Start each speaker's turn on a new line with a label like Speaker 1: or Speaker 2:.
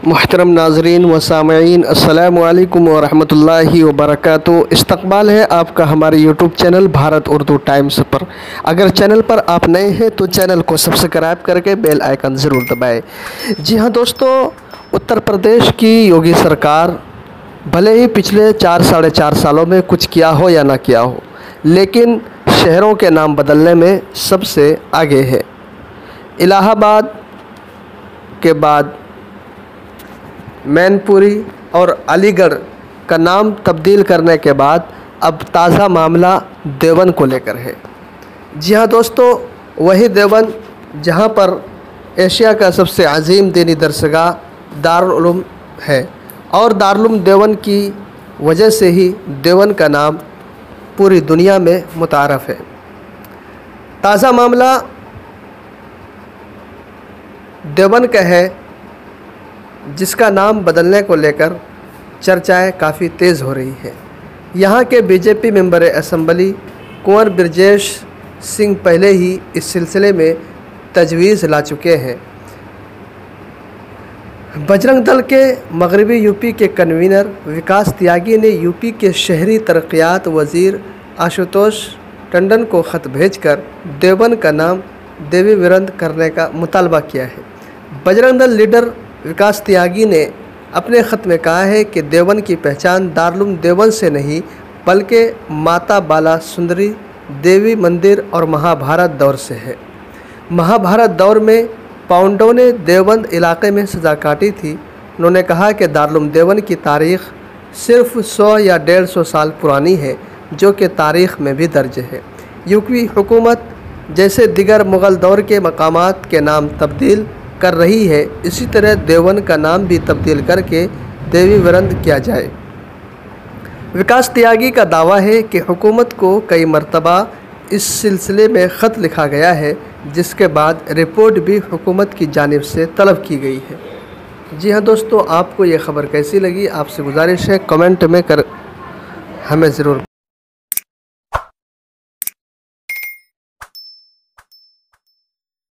Speaker 1: मुहतरम नाज़रीन व सामईन, अस्सलामु अलैकुम व रहमतुल्लाहि व बरकातुहू। इस्तक़बाल है आपका हमारे YouTube channel Bharat Urdu times पर। अगर चैनल पर आप नए हैं तो चैनल को सब्सक्राइब करके बेल आइकन ज़रूर दबाएं। जी हाँ दोस्तों, उत्तर प्रदेश की योगी सरकार भले ही पिछले 4 साढ़े 4 सालों में कुछ किया हो या ना किया हो, लेकिन शहरों के नाम बदलने में सबसे आगे है। इलाहाबाद के बाद मैनपुरी और अलीगढ़ का नाम तब्दील करने के बाद अब ताज़ा मामला देवबंद को लेकर है। जी हाँ दोस्तों, वही देवबंद जहाँ पर एशिया का सबसे अजीम दीनी दरसगाह दारुल उलूम है, और दारुल उलूम देवबंद की वजह से ही देवबंद का नाम पूरी दुनिया में मुतारफ़ है। ताज़ा मामला देवबंद का है, जिसका नाम बदलने को लेकर चर्चाएं काफ़ी तेज़ हो रही है। यहाँ के बीजेपी मेंबर असम्बली कुंवर ब्रजेश सिंह पहले ही इस सिलसिले में तजवीज़ ला चुके हैं। बजरंग दल के मगरबी यूपी के कन्वीनर विकास त्यागी ने यूपी के शहरी तरक्यात वज़ीर आशुतोष टंडन को ख़त भेजकर देवबंद का नाम देवी विरंद करने का मुतालबा किया है। बजरंग दल लीडर विकास त्यागी ने अपने ख़त में कहा है कि देवबंद की पहचान दारुल उलूम देवबंद से नहीं बल्कि माता बाला सुंदरी देवी मंदिर और महाभारत दौर से है। महाभारत दौर में पांडवों ने देवबंद इलाके में सज़ा काटी थी। उन्होंने कहा कि दारुल उलूम देवबंद की तारीख़ सिर्फ 100 या 150 साल पुरानी है, जो कि तारीख़ में भी दर्ज है। यूपी हुकूमत जैसे दिगर मुग़ल दौर के मकामात के नाम तब्दील कर रही है, इसी तरह देवबंद का नाम भी तब्दील करके देवी विरंद किया जाए। विकास त्यागी का दावा है कि हुकूमत को कई मरतबा इस सिलसिले में ख़त लिखा गया है, जिसके बाद रिपोर्ट भी हुकूमत की जानिब से तलब की गई है। जी हाँ दोस्तों, आपको ये ख़बर कैसी लगी? आपसे गुजारिश है कमेंट में कर हमें ज़रूर